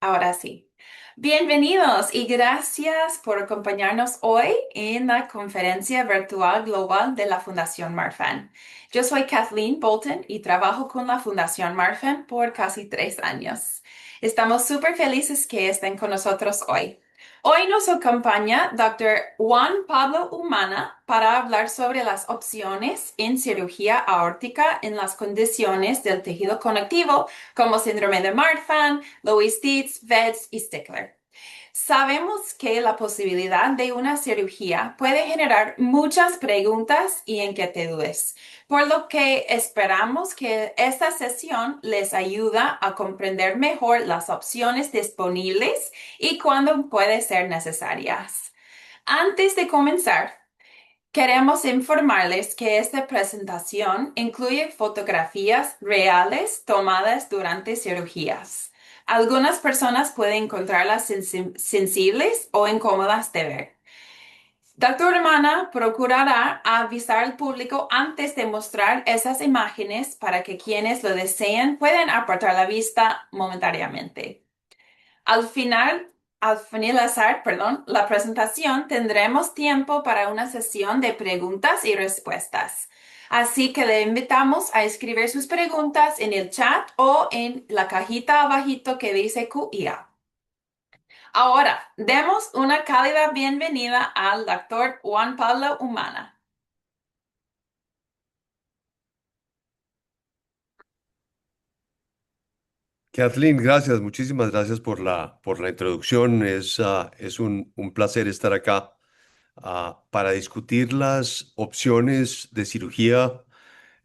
Ahora sí. Bienvenidos y gracias por acompañarnos hoy en la conferencia virtual global de la Fundación Marfan. Yo soy Kathleen Bolton y trabajo con la Fundación Marfan por casi 3 años. Estamos súper felices que estén con nosotros hoy. Hoy nos acompaña Dr. Juan Pablo Humana para hablar sobre las opciones en cirugía aórtica en las condiciones del tejido conectivo como síndrome de Marfan, Loeys-Dietz, VEDS y Stickler. Sabemos que la posibilidad de una cirugía puede generar muchas preguntas y inquietudes, por lo que esperamos que esta sesión les ayuda a comprender mejor las opciones disponibles y cuándo pueden ser necesarias. Antes de comenzar, queremos informarles que esta presentación incluye fotografías reales tomadas durante cirugías. Algunas personas pueden encontrarlas sensibles o incómodas de ver. Doctor Hermana procurará avisar al público antes de mostrar esas imágenes para que quienes lo deseen puedan apartar la vista momentáneamente. Al final, al finalizar, la presentación, tendremos tiempo para una sesión de preguntas y respuestas. Así que le invitamos a escribir sus preguntas en el chat o en la cajita abajito que dice QIA. Ahora, demos una cálida bienvenida al doctor Juan Pablo Humana. Kathleen, gracias, muchísimas gracias por la introducción. Es un placer estar acá para discutir las opciones de cirugía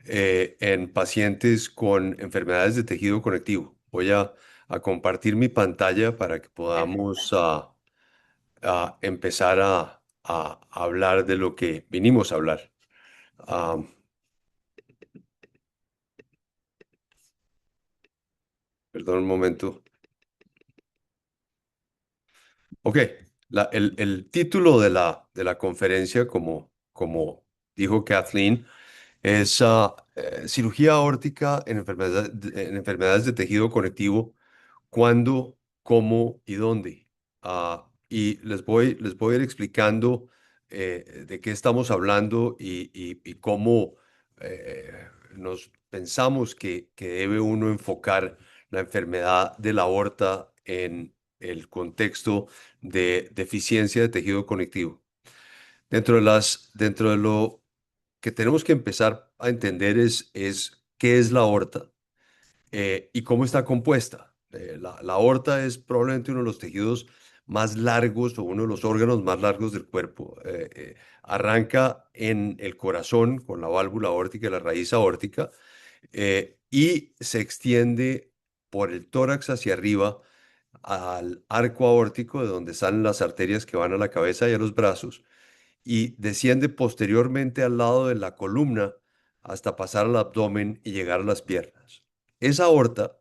en pacientes con enfermedades de tejido conectivo. Voy a compartir mi pantalla para que podamos Perfecto. empezar a hablar de lo que vinimos a hablar. Ah, Perdón un momento. Ok, el título de la conferencia, como dijo Kathleen, es cirugía aórtica en enfermedades de tejido conectivo, cuándo, cómo y dónde. Y les voy a ir explicando de qué estamos hablando y cómo nos pensamos que debe uno enfocar la enfermedad de la aorta en el contexto de deficiencia de tejido conectivo. Dentro de lo que tenemos que empezar a entender es qué es la aorta y cómo está compuesta. La aorta es probablemente uno de los tejidos más largos o uno de los órganos más largos del cuerpo. Arranca en el corazón con la válvula aórtica y la raíz aórtica y se extiende por el tórax hacia arriba al arco aórtico, de donde salen las arterias que van a la cabeza y a los brazos, y desciende posteriormente al lado de la columna hasta pasar al abdomen y llegar a las piernas. Esa aorta,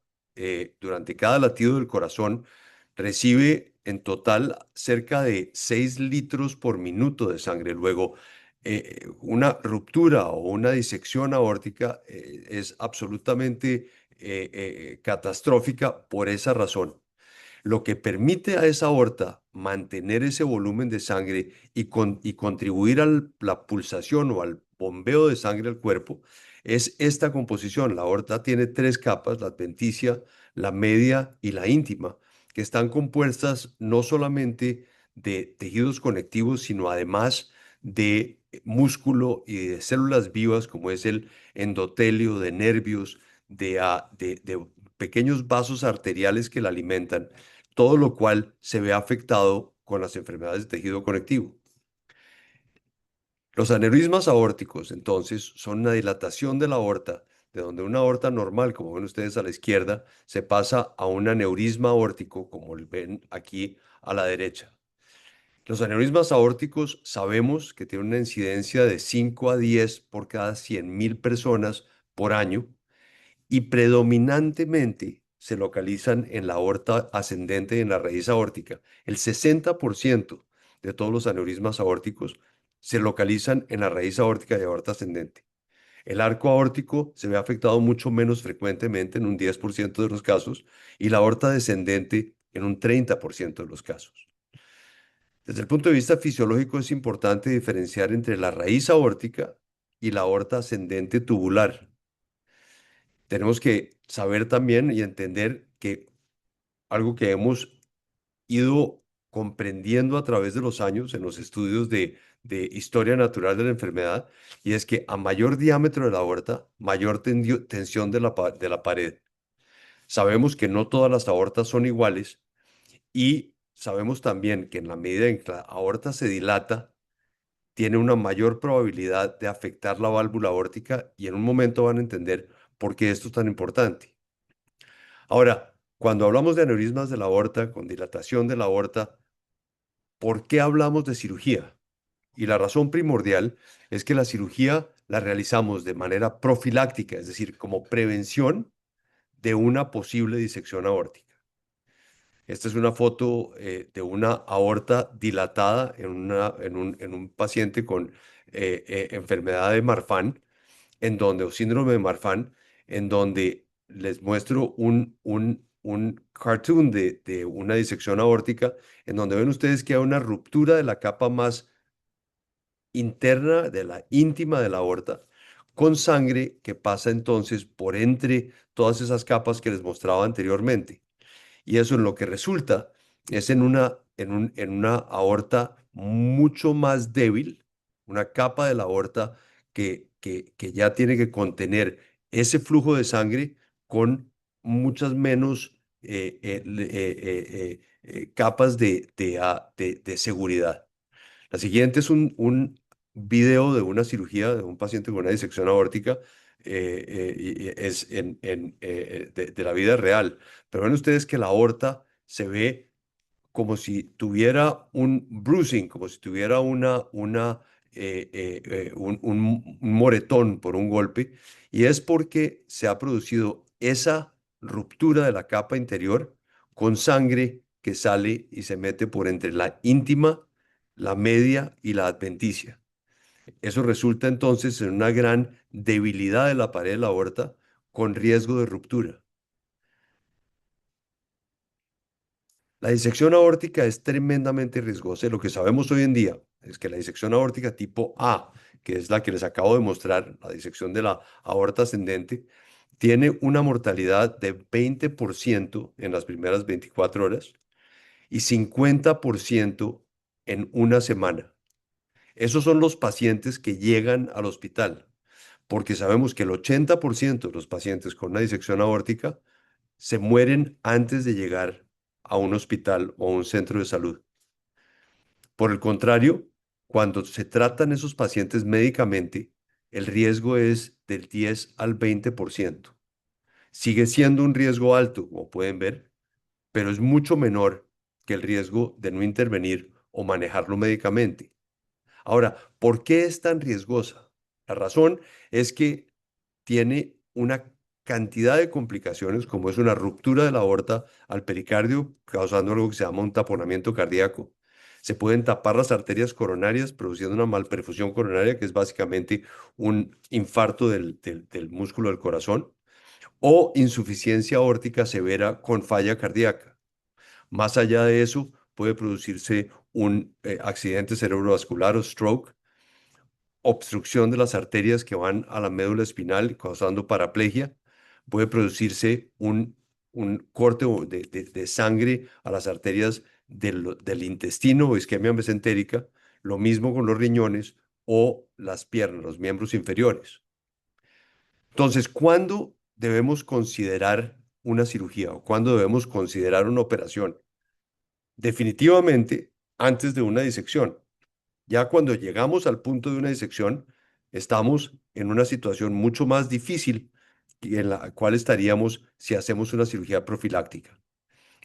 durante cada latido del corazón, recibe en total cerca de 6 litros por minuto de sangre. Luego, una ruptura o una disección aórtica es absolutamente catastrófica por esa razón. Lo que permite a esa aorta mantener ese volumen de sangre y contribuir a la pulsación o al bombeo de sangre al cuerpo es esta composición. La aorta tiene tres capas: la adventicia, la media y la íntima, que están compuestas no solamente de tejidos conectivos, sino además de músculo y de células vivas, como es el endotelio, de nervios, de pequeños vasos arteriales que la alimentan, todo lo cual se ve afectado con las enfermedades de tejido conectivo. Los aneurismas aórticos, entonces, son una dilatación de la aorta, de donde una aorta normal, como ven ustedes a la izquierda, se pasa a un aneurisma aórtico, como ven aquí a la derecha. Los aneurismas aórticos sabemos que tienen una incidencia de 5 a 10 por cada 100.000 personas por año, y predominantemente se localizan en la aorta ascendente y en la raíz aórtica. El 60% de todos los aneurismas aórticos se localizan en la raíz aórtica y aorta ascendente. El arco aórtico se ve afectado mucho menos frecuentemente, en un 10% de los casos, y la aorta descendente en un 30% de los casos. Desde el punto de vista fisiológico es importante diferenciar entre la raíz aórtica y la aorta ascendente tubular. Tenemos que saber también y entender que algo que hemos ido comprendiendo a través de los años en los estudios de historia natural de la enfermedad, y es que a mayor diámetro de la aorta, mayor tensión de de la pared. Sabemos que no todas las aortas son iguales y sabemos también que en la medida en que la aorta se dilata, tiene una mayor probabilidad de afectar la válvula aórtica y en un momento van a entender por qué esto es tan importante. Ahora, cuando hablamos de aneurismas de la aorta, con dilatación de la aorta, ¿por qué hablamos de cirugía? Y la razón primordial es que la cirugía la realizamos de manera profiláctica, es decir, como prevención de una posible disección aórtica. Esta es una foto de una aorta dilatada en un paciente con enfermedad de Marfan, en donde, o síndrome de Marfan, en donde les muestro un cartoon de una disección aórtica, en donde ven ustedes que hay una ruptura de la capa más interna, de la íntima de la aorta, con sangre que pasa entonces por entre todas esas capas que les mostraba anteriormente. Y eso en lo que resulta es en una aorta mucho más débil, una capa de la aorta que ya tiene que contener ese flujo de sangre con muchas menos capas de seguridad. La siguiente es un video de una cirugía de un paciente con una disección aórtica, y es de la vida real. Pero ven ustedes que la aorta se ve como si tuviera un bruising, como si tuviera un moretón por un golpe, y es porque se ha producido esa ruptura de la capa interior con sangre que sale y se mete por entre la íntima, la media y la adventicia. Eso resulta entonces en una gran debilidad de la pared de la aorta con riesgo de ruptura. La disección aórtica es tremendamente riesgosa y lo que sabemos hoy en día es que la disección aórtica tipo A, que es la que les acabo de mostrar, la disección de la aorta ascendente, tiene una mortalidad de 20% en las primeras 24 horas y 50% en una semana. Esos son los pacientes que llegan al hospital, porque sabemos que el 80% de los pacientes con una disección aórtica se mueren antes de llegar a un hospital o a un centro de salud. Por el contrario, cuando se tratan esos pacientes médicamente, el riesgo es del 10 al 20%. Sigue siendo un riesgo alto, como pueden ver, pero es mucho menor que el riesgo de no intervenir o manejarlo médicamente. Ahora, ¿por qué es tan riesgosa? La razón es que tiene una cantidad de complicaciones, como es una ruptura de la aorta al pericardio, causando algo que se llama un taponamiento cardíaco. Se pueden tapar las arterias coronarias, produciendo una malperfusión coronaria, que es básicamente un infarto del músculo del corazón, o insuficiencia aórtica severa con falla cardíaca. Más allá de eso, puede producirse un accidente cerebrovascular o stroke, obstrucción de las arterias que van a la médula espinal, causando paraplegia. Puede producirse un corte de sangre a las arterias del intestino o isquemia mesentérica. Lo mismo con los riñones o las piernas, los miembros inferiores. Entonces, ¿cuándo debemos considerar una cirugía o cuándo debemos considerar una operación? Definitivamente antes de una disección. Ya cuando llegamos al punto de una disección, estamos en una situación mucho más difícil que en la cual estaríamos si hacemos una cirugía profiláctica.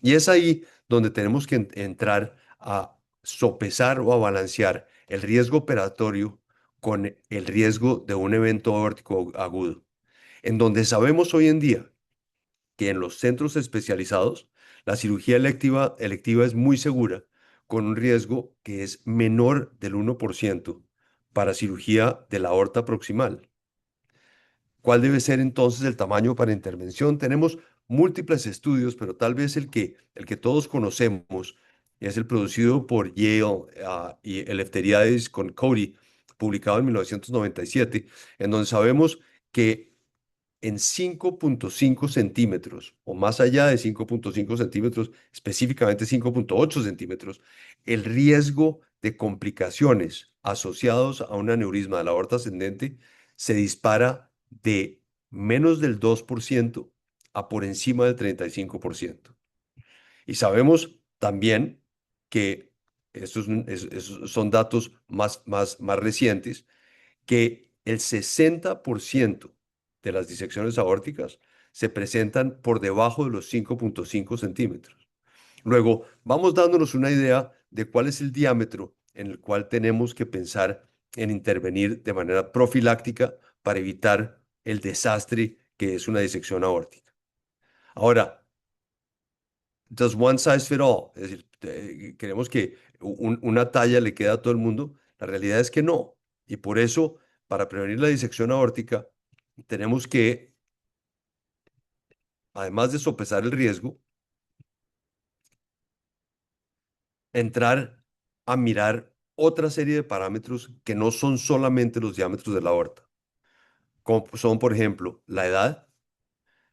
Y es ahí donde tenemos que entrar a sopesar o a balancear el riesgo operatorio con el riesgo de un evento aórtico agudo, en donde sabemos hoy en día que en los centros especializados la cirugía electiva es muy segura, con un riesgo que es menor del 1% para cirugía de la aorta proximal. ¿Cuál debe ser entonces el tamaño para intervención? Tenemos múltiples estudios, pero tal vez el que todos conocemos es el producido por Yale y Eleftheriades con Cody, publicado en 1997, en donde sabemos que en 5,5 centímetros o más allá de 5,5 centímetros, específicamente 5,8 centímetros, el riesgo de complicaciones asociados a un aneurisma de la aorta ascendente se dispara de menos del 2% a por encima del 35%. Y sabemos también que estos son datos más recientes, que el 60% de las disecciones aórticas se presentan por debajo de los 5,5 centímetros. Luego, vamos dándonos una idea de cuál es el diámetro en el cual tenemos que pensar en intervenir de manera profiláctica para evitar el desastre que es una disección aórtica. Ahora, does one size fit all? Es decir, queremos que una talla le quede a todo el mundo. La realidad es que no. Y por eso, para prevenir la disección aórtica, tenemos que, además de sopesar el riesgo, entrar a mirar otra serie de parámetros que no son solamente los diámetros de la aorta, como son, por ejemplo, la edad,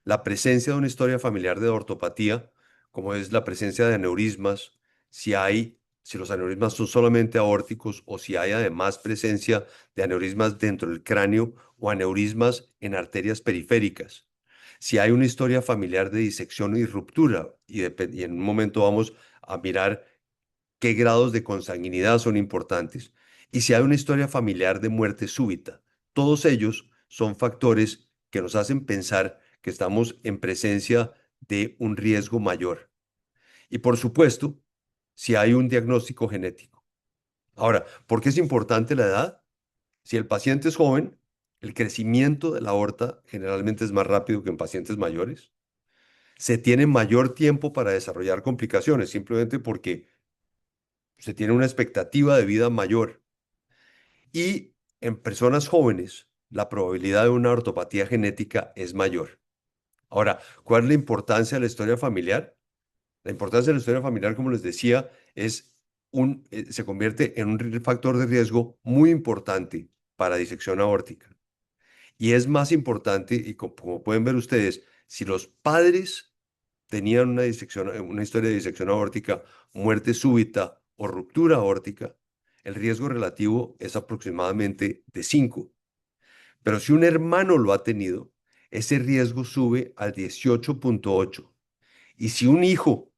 la presencia de una historia familiar de ortopatía, como es la presencia de aneurismas, si los aneurismas son solamente aórticos o si hay además presencia de aneurismas dentro del cráneo o aneurismas en arterias periféricas. Si hay una historia familiar de disección y ruptura, y en un momento vamos a mirar qué grados de consanguinidad son importantes, y si hay una historia familiar de muerte súbita. Todos ellos son factores que nos hacen pensar que estamos en presencia de un riesgo mayor. Y por supuesto, si hay un diagnóstico genético. Ahora, ¿por qué es importante la edad? Si el paciente es joven, el crecimiento de la aorta generalmente es más rápido que en pacientes mayores. Se tiene mayor tiempo para desarrollar complicaciones, simplemente porque se tiene una expectativa de vida mayor. Y en personas jóvenes, la probabilidad de una ortopatía genética es mayor. Ahora, ¿cuál es la importancia de la historia familiar? La importancia de la historia familiar, como les decía, se convierte en un factor de riesgo muy importante para disección aórtica. Y es más importante, y como pueden ver ustedes, si los padres tenían una historia de disección aórtica, muerte súbita o ruptura aórtica, el riesgo relativo es aproximadamente de 5. Pero si un hermano lo ha tenido, ese riesgo sube al 18,8. Y si un hijo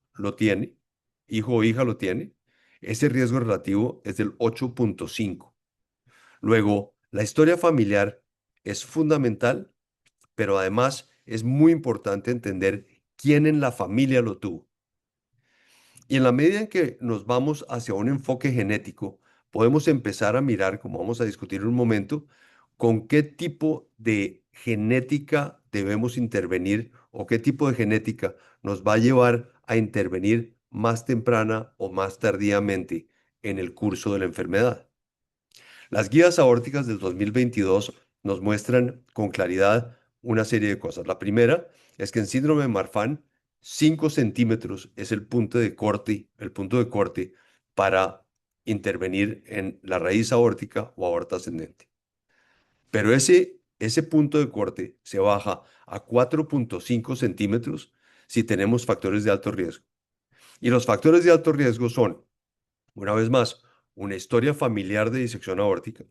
o hija lo tiene, ese riesgo relativo es del 8,5. Luego, la historia familiar es fundamental, pero además es muy importante entender quién en la familia lo tuvo. Y en la medida en que nos vamos hacia un enfoque genético, podemos empezar a mirar, como vamos a discutir en un momento, con qué tipo de genética debemos intervenir o qué tipo de genética nos va a llevar a intervenir más temprana o más tardíamente en el curso de la enfermedad. Las guías aórticas del 2022 nos muestran con claridad una serie de cosas. La primera es que en síndrome de Marfan, 5 centímetros es el punto de corte para intervenir en la raíz aórtica o aorta ascendente. Pero ese punto de corte se baja a 4,5 centímetros si tenemos factores de alto riesgo. Y los factores de alto riesgo son, una vez más, una historia familiar de disección aórtica,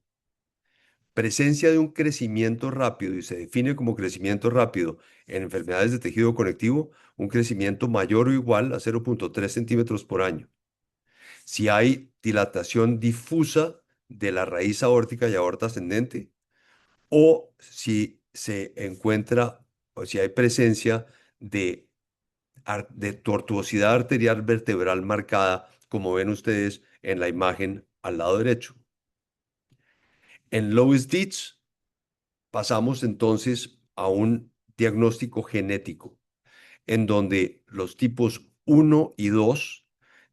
presencia de un crecimiento rápido, y se define como crecimiento rápido en enfermedades de tejido conectivo, un crecimiento mayor o igual a 0,3 centímetros por año. Si hay dilatación difusa de la raíz aórtica y aorta ascendente, o si se encuentra, o si hay presencia de tortuosidad arterial vertebral marcada, como ven ustedes en la imagen al lado derecho. En Loeys Dietz pasamos entonces a un diagnóstico genético, en donde los tipos 1 y 2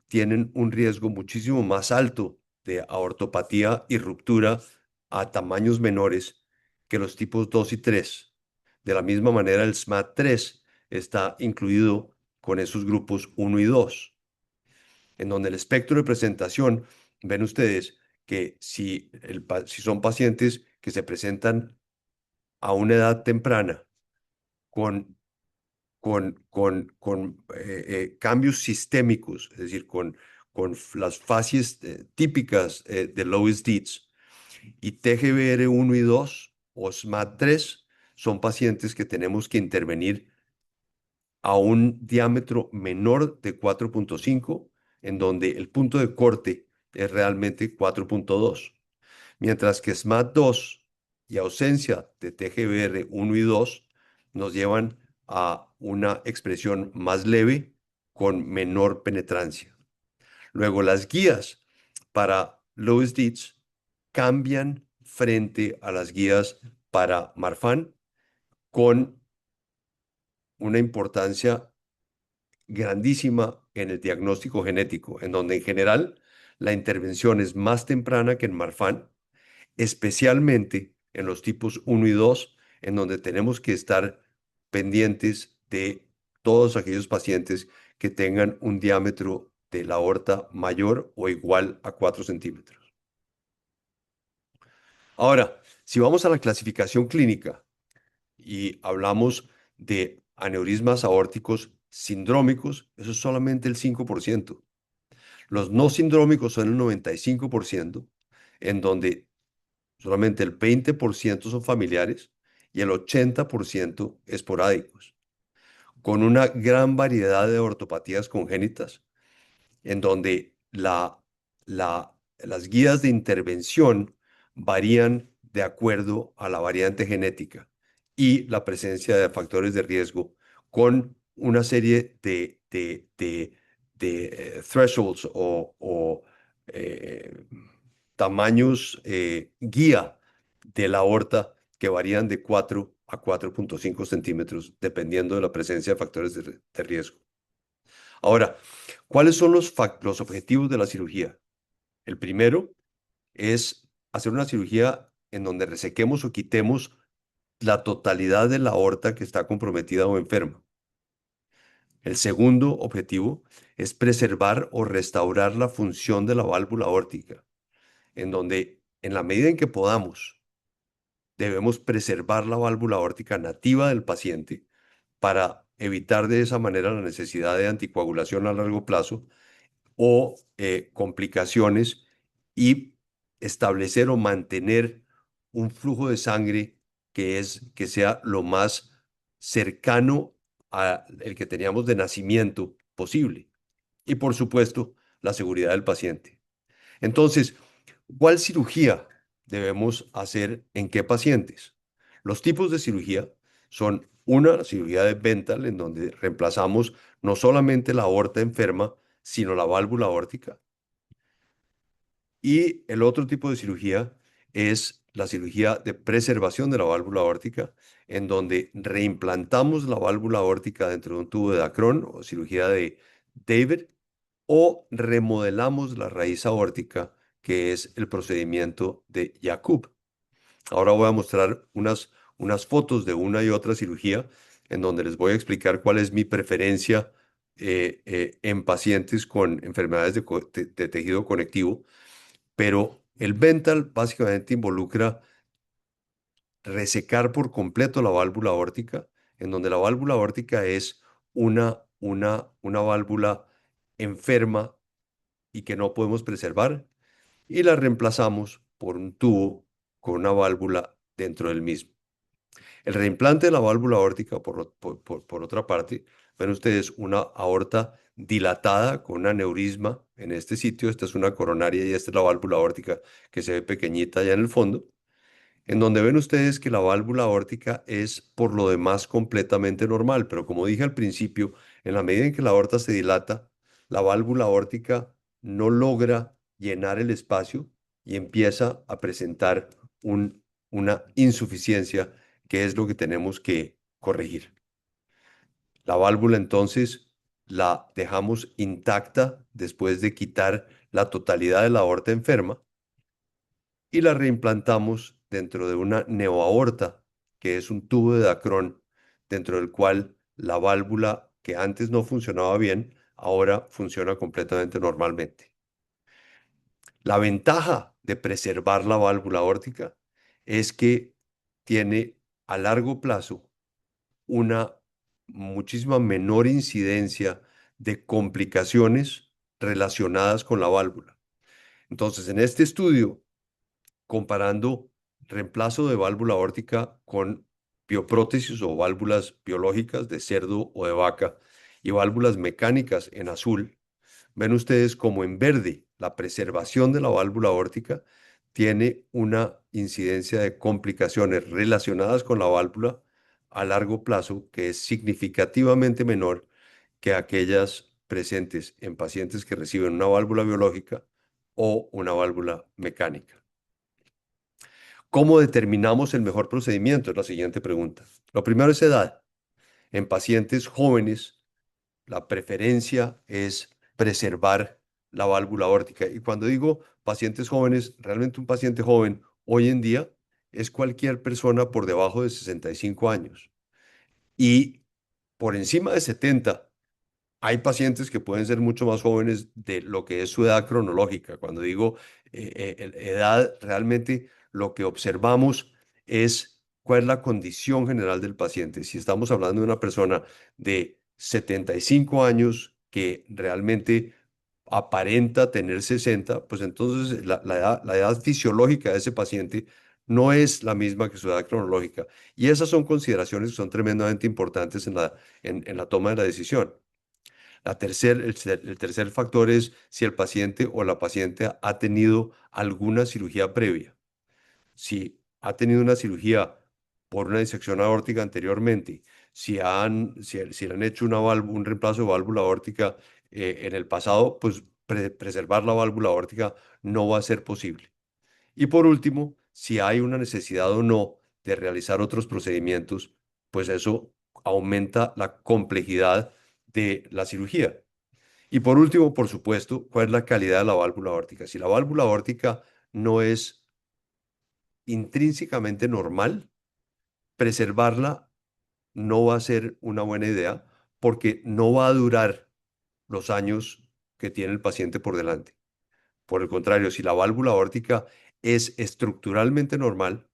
tienen un riesgo muchísimo más alto de aortopatía y ruptura a tamaños menores que los tipos 2 y 3. De la misma manera, el SMAD3 está incluido con esos grupos uno y 2, en donde el espectro de presentación, ven ustedes que si son pacientes que se presentan a una edad temprana con, cambios sistémicos, es decir, las fases típicas de Loeys Dietz, y TGBR1 y 2 o SMAD3 son pacientes que tenemos que intervenir a un diámetro menor de 4,5, en donde el punto de corte es realmente 4,2, mientras que SMAD2 y ausencia de TGBR1 y 2 nos llevan a una expresión más leve con menor penetrancia. Luego, las guías para Loeys Dietz cambian frente a las guías para Marfan con una importancia grandísima en el diagnóstico genético, en donde en general la intervención es más temprana que en Marfan, especialmente en los tipos uno y 2, en donde tenemos que estar pendientes de todos aquellos pacientes que tengan un diámetro de la aorta mayor o igual a 4 centímetros. Ahora, si vamos a la clasificación clínica y hablamos de aneurismas aórticos sindrómicos, eso es solamente el 5%. Los no sindrómicos son el 95%, en donde solamente el 20% son familiares y el 80% esporádicos, con una gran variedad de ortopatías congénitas, en donde las guías de intervención varían de acuerdo a la variante genética y la presencia de factores de riesgo, con una serie de thresholds o tamaños guía de la aorta que varían de 4 a 4,5 centímetros, dependiendo de la presencia de factores de riesgo. Ahora, ¿cuáles son los objetivos de la cirugía? El primero es hacer una cirugía en donde resequemos o quitemos la totalidad de la aorta que está comprometida o enferma. El segundo objetivo es preservar o restaurar la función de la válvula aórtica, en donde en la medida en que podamos, debemos preservar la válvula aórtica nativa del paciente para evitar de esa manera la necesidad de anticoagulación a largo plazo o complicaciones, y establecer o mantener un flujo de sangre que sea lo más cercano al que teníamos de nacimiento posible. Y por supuesto, la seguridad del paciente. Entonces, ¿cuál cirugía debemos hacer en qué pacientes? Los tipos de cirugía son una, la cirugía de Bentall, en donde reemplazamos no solamente la aorta enferma, sino la válvula aórtica. Y el otro tipo de cirugía es la cirugía de preservación de la válvula aórtica, en donde reimplantamos la válvula aórtica dentro de un tubo de Dacron o cirugía de David, o remodelamos la raíz aórtica, que es el procedimiento de Jacob. Ahora voy a mostrar unas fotos de una y otra cirugía, en donde les voy a explicar cuál es mi preferencia en pacientes con enfermedades de tejido conectivo. Pero el Bentall básicamente involucra resecar por completo la válvula aórtica, en donde la válvula aórtica es una válvula enferma y que no podemos preservar, y la reemplazamos por un tubo con una válvula dentro del mismo. El reimplante de la válvula aórtica, por otra parte, ven ustedes una aorta dilatada con un aneurisma en este sitio. Esta es una coronaria y esta es la válvula aórtica que se ve pequeñita allá en el fondo, en donde ven ustedes que la válvula aórtica es por lo demás completamente normal, pero como dije al principio, en la medida en que la aorta se dilata, la válvula aórtica no logra llenar el espacio y empieza a presentar una insuficiencia, que es lo que tenemos que corregir. La válvula entonces la dejamos intacta después de quitar la totalidad de la aorta enferma, y la reimplantamos dentro de una neoaorta, que es un tubo de Dacron, dentro del cual la válvula que antes no funcionaba bien, ahora funciona completamente normalmente. La ventaja de preservar la válvula aórtica es que tiene a largo plazo una muchísima menor incidencia de complicaciones relacionadas con la válvula. Entonces, en este estudio, comparando reemplazo de válvula aórtica con bioprótesis o válvulas biológicas de cerdo o de vaca y válvulas mecánicas en azul, ven ustedes como en verde la preservación de la válvula aórtica tiene una incidencia de complicaciones relacionadas con la válvula a largo plazo que es significativamente menor que aquellas presentes en pacientes que reciben una válvula biológica o una válvula mecánica. ¿Cómo determinamos el mejor procedimiento? Es la siguiente pregunta. Lo primero es edad. En pacientes jóvenes, la preferencia es preservar la válvula aórtica. Y cuando digo pacientes jóvenes, realmente un paciente joven hoy en día es cualquier persona por debajo de 65 años. Y por encima de 70 hay pacientes que pueden ser mucho más jóvenes de lo que es su edad cronológica. Cuando digo edad, realmente lo que observamos es cuál es la condición general del paciente. Si estamos hablando de una persona de 75 años que realmente aparenta tener 60, pues entonces la edad fisiológica de ese paciente no es la misma que su edad cronológica. Y esas son consideraciones que son tremendamente importantes en la toma de la decisión. El tercer factor es si el paciente o la paciente ha tenido alguna cirugía previa. Si ha tenido una cirugía por una disección aórtica anteriormente, si le han hecho un reemplazo de válvula aórtica en el pasado, pues preservar la válvula aórtica no va a ser posible. Y por último, si hay una necesidad o no de realizar otros procedimientos, pues eso aumenta la complejidad de la cirugía. Y por último, por supuesto, ¿cuál es la calidad de la válvula aórtica? Si la válvula aórtica no es intrínsecamente normal, preservarla no va a ser una buena idea porque no va a durar los años que tiene el paciente por delante. Por el contrario, si la válvula aórtica es estructuralmente normal,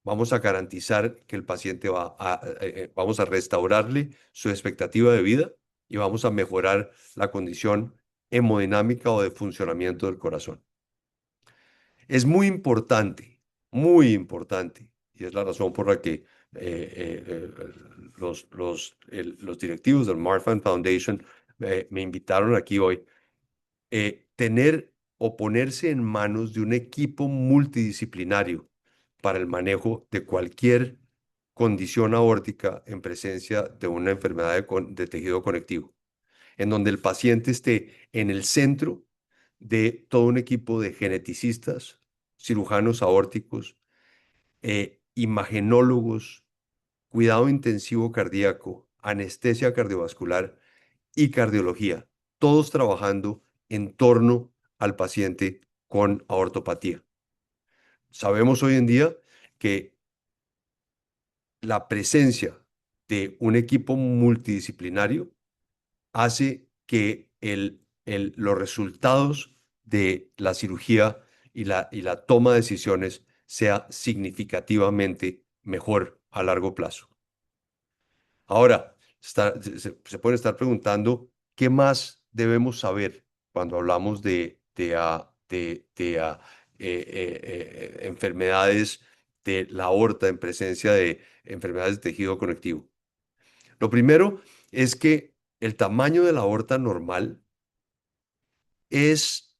vamos a garantizar que el paciente vamos a restaurarle su expectativa de vida y vamos a mejorar la condición hemodinámica o de funcionamiento del corazón. Es muy importante, y es la razón por la que los directivos del Marfan Foundation me invitaron aquí hoy, tener o ponerse en manos de un equipo multidisciplinario para el manejo de cualquier condición aórtica en presencia de una enfermedad de tejido conectivo, en donde el paciente esté en el centro de todo un equipo de geneticistas, cirujanos aórticos, imagenólogos, cuidado intensivo cardíaco, anestesia cardiovascular y cardiología, todos trabajando en torno al paciente con aortopatía. Sabemos hoy en día que la presencia de un equipo multidisciplinario hace que los resultados de la cirugía y la toma de decisiones sea significativamente mejor a largo plazo. Ahora, se pueden estar preguntando qué más debemos saber cuando hablamos de enfermedades de la aorta en presencia de enfermedades de tejido conectivo. Lo primero es que el tamaño de la aorta normal es,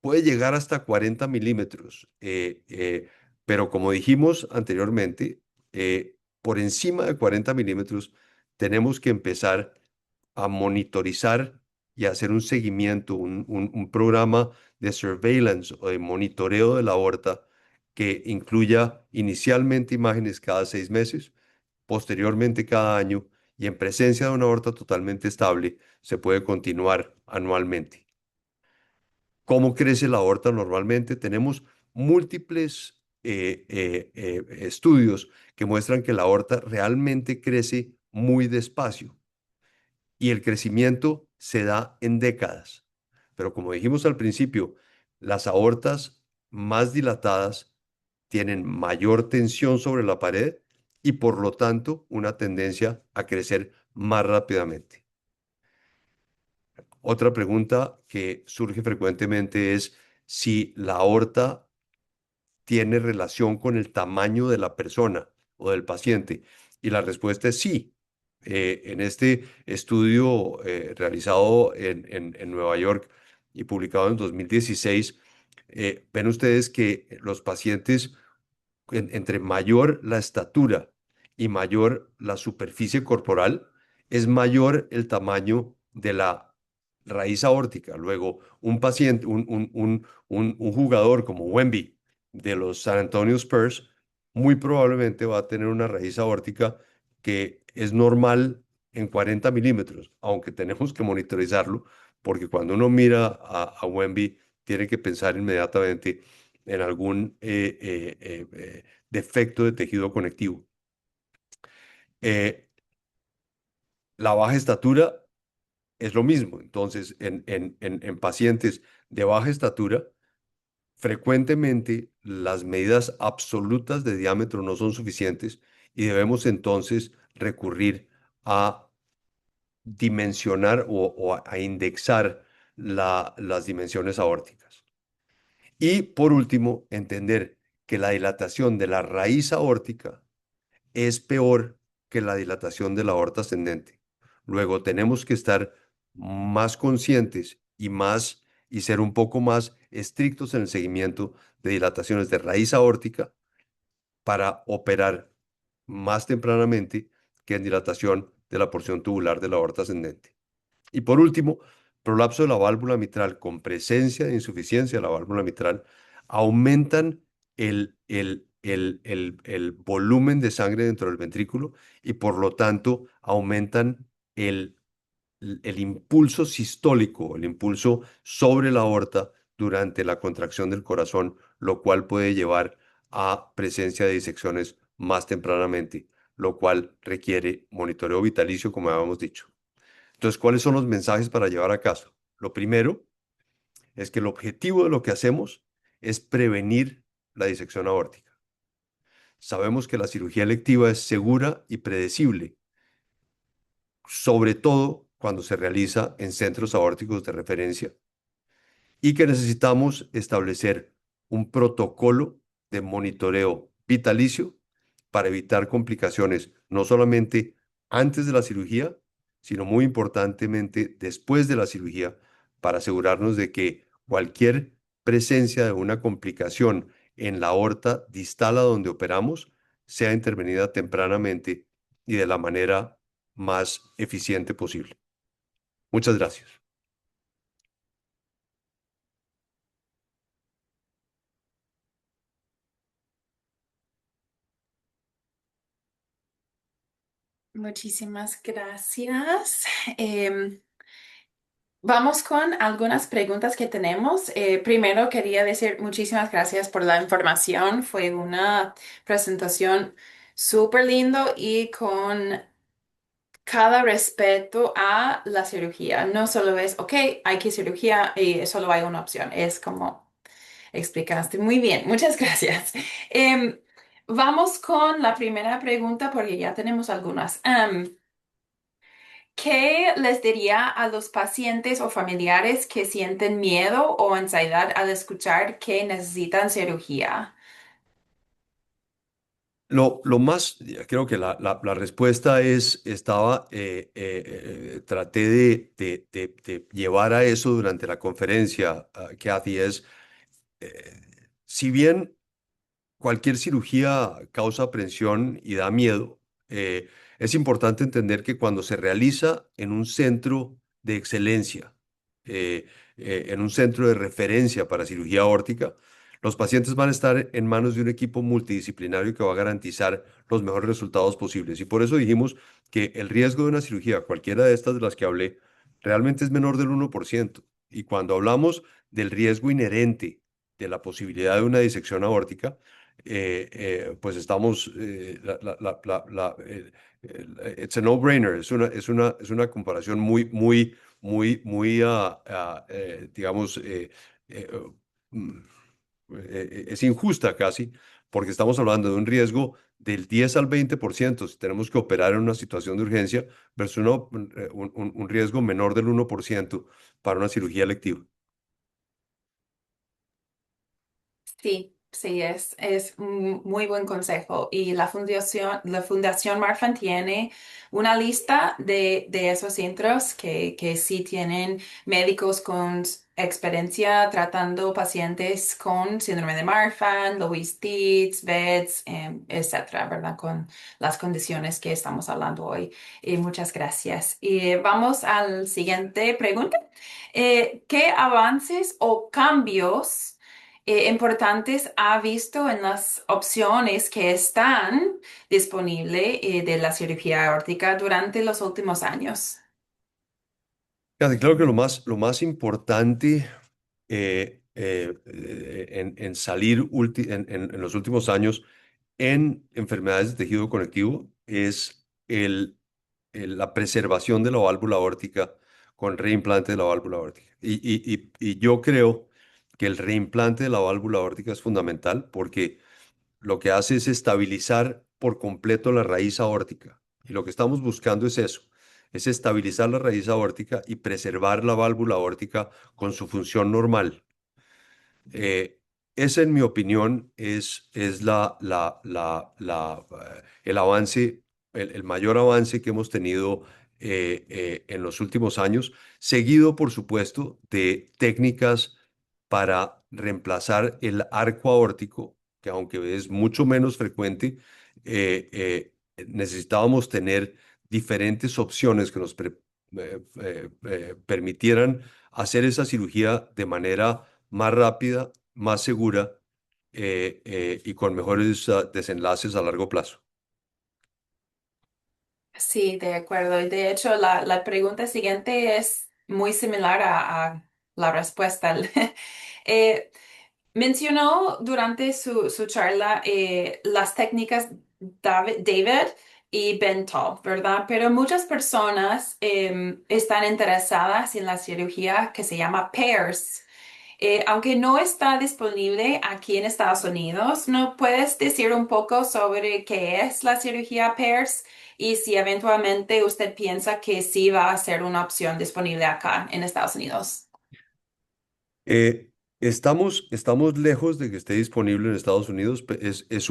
puede llegar hasta 40 milímetros, pero como dijimos anteriormente, por encima de 40 milímetros tenemos que empezar a monitorizar y hacer un seguimiento, un programa de surveillance o de monitoreo de la aorta que incluya inicialmente imágenes cada 6 meses, posteriormente cada año y en presencia de una aorta totalmente estable se puede continuar anualmente. ¿Cómo crece la aorta normalmente? Tenemos múltiples estudios que muestran que la aorta realmente crece muy despacio y el crecimiento se da en décadas. Pero como dijimos al principio, las aortas más dilatadas tienen mayor tensión sobre la pared y por lo tanto una tendencia a crecer más rápidamente. Otra pregunta que surge frecuentemente es si la aorta tiene relación con el tamaño de la persona o del paciente. Y la respuesta es sí. En este estudio realizado en Nueva York y publicado en 2016, ven ustedes que los pacientes entre mayor la estatura y mayor la superficie corporal, es mayor el tamaño de la raíz aórtica. Luego, un paciente, un jugador como Wemby de los San Antonio Spurs, muy probablemente va a tener una raíz aórtica que es normal en 40 milímetros, aunque tenemos que monitorizarlo, porque cuando uno mira a Wemby, tiene que pensar inmediatamente en algún defecto de tejido conectivo. Eh, la baja estatura es lo mismo. Entonces, en pacientes de baja estatura, frecuentemente las medidas absolutas de diámetro no son suficientes y debemos entonces recurrir a dimensionar o a indexar las dimensiones aórticas. Y por último, entender que la dilatación de la raíz aórtica es peor que la dilatación de la aorta ascendente. Luego tenemos que estar más conscientes y ser un poco más estrictos en el seguimiento de dilataciones de raíz aórtica para operar más tempranamente que en dilatación de la porción tubular de la aorta ascendente. Y por último, prolapso de la válvula mitral con presencia de insuficiencia de la válvula mitral aumentan el volumen de sangre dentro del ventrículo y por lo tanto aumentan el, el impulso sistólico, el impulso sobre la aorta durante la contracción del corazón, lo cual puede llevar a presencia de disecciones más tempranamente, lo cual requiere monitoreo vitalicio, como habíamos dicho. Entonces, ¿cuáles son los mensajes para llevar a caso? Lo primero es que el objetivo de lo que hacemos es prevenir la disección aórtica. Sabemos que la cirugía electiva es segura y predecible, sobre todo cuando se realiza en centros aórticos de referencia, y que necesitamos establecer un protocolo de monitoreo vitalicio para evitar complicaciones, no solamente antes de la cirugía, sino muy importantemente después de la cirugía, para asegurarnos de que cualquier presencia de una complicación en la aorta distal a donde operamos sea intervenida tempranamente y de la manera más eficiente posible. Muchas gracias. Muchísimas gracias. Em, Vamos con algunas preguntas que tenemos. Primero quería decir muchísimas gracias por la información. Fue una presentación súper lindo y con cada respeto a la cirugía. No solo es, ok, hay que cirugía y solo hay una opción. Es como explicaste muy bien. Muchas gracias. Em, Vamos con la primera pregunta porque ya tenemos algunas. ¿Qué les diría a los pacientes o familiares que sienten miedo o ansiedad al escuchar que necesitan cirugía? Lo más, creo que la respuesta traté de llevar a eso durante la conferencia, Kathy, eh, si bien cualquier cirugía causa aprensión y da miedo, es importante entender que cuando se realiza en un centro de excelencia, eh, en un centro de referencia para cirugía aórtica, los pacientes van a estar en manos de un equipo multidisciplinario que va a garantizar los mejores resultados posibles. Y por eso dijimos que el riesgo de una cirugía, cualquiera de estas de las que hablé, realmente es menor del 1%. Y cuando hablamos del riesgo inherente de la posibilidad de una disección aórtica, pues estamos, it's a no-brainer, es una comparación muy, digamos, eh, mm, es injusta casi, porque estamos hablando de un riesgo del 10 al 20% si tenemos que operar en una situación de urgencia, versus un riesgo menor del 1% para una cirugía electiva. Sí, sí, es un muy buen consejo. Y la Fundación Marfan tiene una lista de esos centros que sí tienen médicos con experiencia tratando pacientes con síndrome de Marfan, Loeys Dietz, VEDS, etcétera, ¿verdad? Con las condiciones que estamos hablando hoy. Y muchas gracias. Y vamos al siguiente pregunta. ¿Qué avances o cambios importantes ha visto en las opciones que están disponibles de la cirugía aórtica durante los últimos años? Fíjate, creo que lo más importante en salir en los últimos años en enfermedades de tejido conectivo es la preservación de la válvula aórtica con reimplante de la válvula aórtica. Y yo creo que el reimplante de la válvula aórtica es fundamental porque lo que hace es estabilizar por completo la raíz aórtica. Y lo que estamos buscando es eso, es estabilizar la raíz aórtica y preservar la válvula aórtica con su función normal. Eh, Ese, en mi opinión, es el avance, el mayor avance que hemos tenido en los últimos años, seguido, por supuesto, de técnicas para reemplazar el arco aórtico, que aunque es mucho menos frecuente, necesitábamos tener diferentes opciones que nos permitieran hacer esa cirugía de manera más rápida, más segura y con mejores desenlaces a largo plazo. Sí, de acuerdo. Y de hecho, la pregunta siguiente es muy similar a la respuesta. Eh, Mencionó durante su charla las técnicas David y Bentall, ¿verdad? Pero muchas personas están interesadas en la cirugía que se llama PAIRS. Aunque no está disponible aquí en Estados Unidos, ¿no puedes decir un poco sobre qué es la cirugía PAIRS y si eventualmente usted piensa que sí va a ser una opción disponible acá en Estados Unidos? Eh, estamos lejos de que esté disponible en Estados Unidos. Es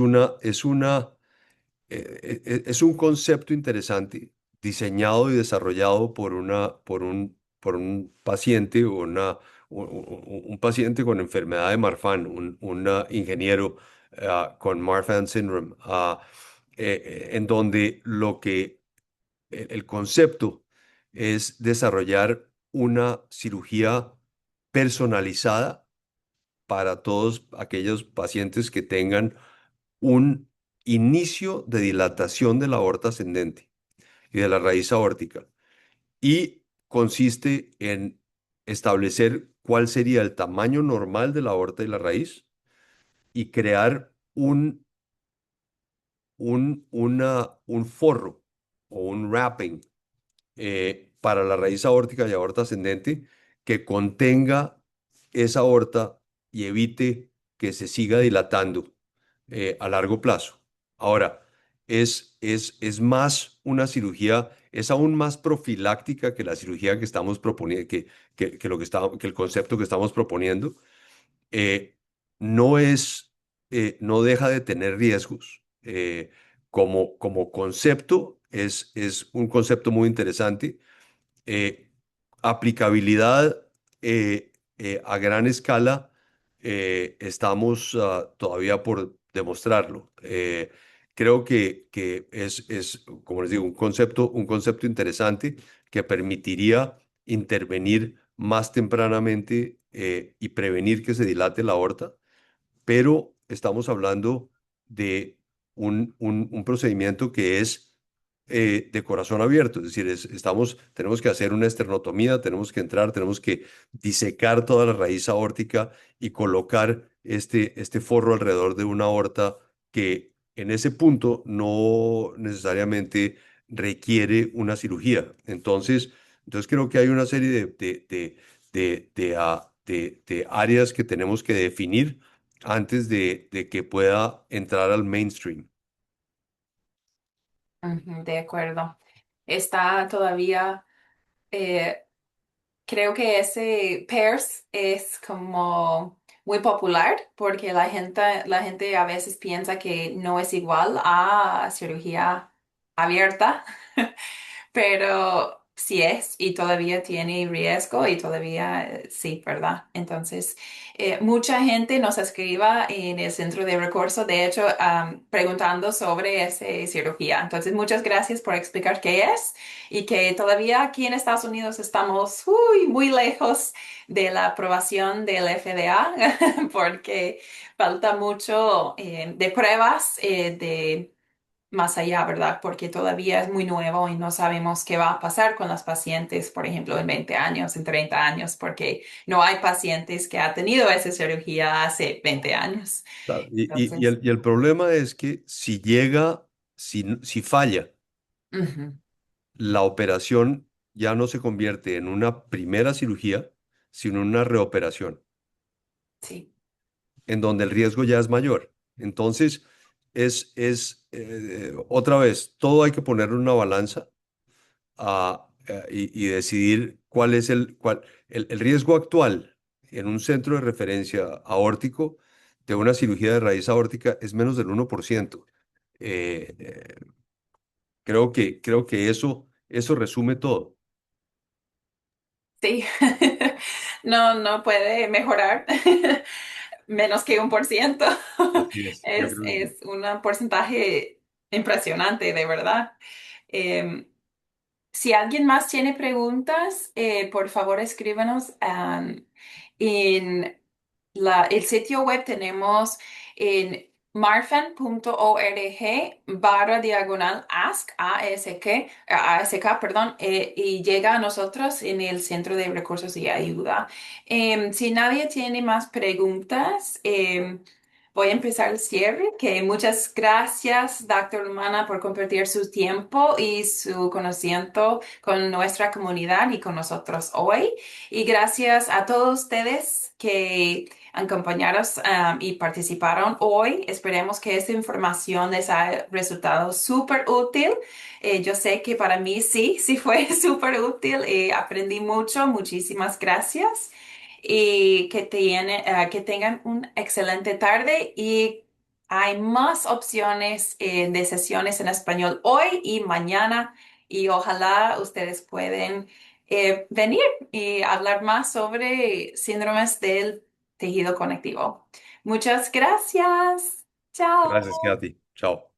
un concepto interesante diseñado y desarrollado por un paciente o un paciente con enfermedad de Marfan, un ingeniero con Marfan Syndrome, en donde el concepto es desarrollar una cirugía personalizada para todos aquellos pacientes que tengan un inicio de dilatación de la aorta ascendente y de la raíz aórtica. Y consiste en establecer cuál sería el tamaño normal de la aorta y la raíz y crear un forro o un wrapping para la raíz aórtica y aorta ascendente que contenga esa aorta y evite que se siga dilatando a largo plazo. Ahora, es más una cirugía, es aún más profiláctica que la cirugía que estamos proponiendo, que lo que que el concepto que estamos proponiendo. Eh, no no deja de tener riesgos. Como concepto, es un concepto muy interesante. eh, Aplicabilidad a gran escala, estamos todavía por demostrarlo. Creo que como les digo, un concepto interesante que permitiría intervenir más tempranamente y prevenir que se dilate la aorta, pero estamos hablando de un procedimiento que es de corazón abierto, es decir, tenemos que hacer una esternotomía, tenemos que entrar, tenemos que disecar toda la raíz aórtica y colocar este forro alrededor de una aorta que en ese punto no necesariamente requiere una cirugía. Entonces creo que hay una serie de áreas que tenemos que definir antes de que pueda entrar al mainstream. Ujú, de acuerdo. Está todavía, eh, creo que ese PERS es como muy popular porque la gente a veces piensa que no es igual a cirugía abierta. Pero sí es y todavía tiene riesgo y todavía sí, ¿verdad? Entonces, mucha gente nos escriba en el centro de recursos, de hecho, preguntando sobre esa cirugía. Entonces, muchas gracias por explicar qué es y que todavía aquí en Estados Unidos estamos muy lejos de la aprobación del FDA porque falta mucho de pruebas de más allá, ¿verdad? Porque todavía es muy nuevo y no sabemos qué va a pasar con los pacientes, por ejemplo, en 20 años, en 30 años, porque no hay pacientes que han tenido esa cirugía hace 20 años. Claro, Entonces, y el problema es que si llega, si falla, ujú, la operación ya no se convierte en una primera cirugía, sino en una reoperación, sí, en donde el riesgo ya es mayor. Entonces, otra vez, todo hay que ponerlo en una balanza y decidir cuál es el riesgo actual en un centro de referencia aórtico de una cirugía de raíz aórtica es menos del 1%. Eh, eh, creo que eso resume todo. sí. No, no puede mejorar menos que 1%. Así es, yo creo que sí. Es un porcentaje impresionante, de verdad. Em, Si alguien más tiene preguntas, por favor escríbanos. En el sitio web tenemos en marfan.org/ask, ASK, perdón, y llega a nosotros en el Centro de Recursos y Ayuda. Si nadie tiene más preguntas, voy a empezar el cierre, que muchas gracias, doctor Humana, por compartir su tiempo y su conocimiento con nuestra comunidad y con nosotros hoy. Y gracias a todos ustedes que acompañaron y participaron hoy. Esperemos que esta información les haya resultado súper útil. Yo sé que para mí sí fue súper útil. Aprendí mucho. Muchísimas gracias y que tengan una excelente tarde y hay más opciones de sesiones en español hoy y mañana y ojalá ustedes pueden venir y hablar más sobre síndromes del tejido conectivo. Muchas gracias. Gracias, Chao. Katy. Chao.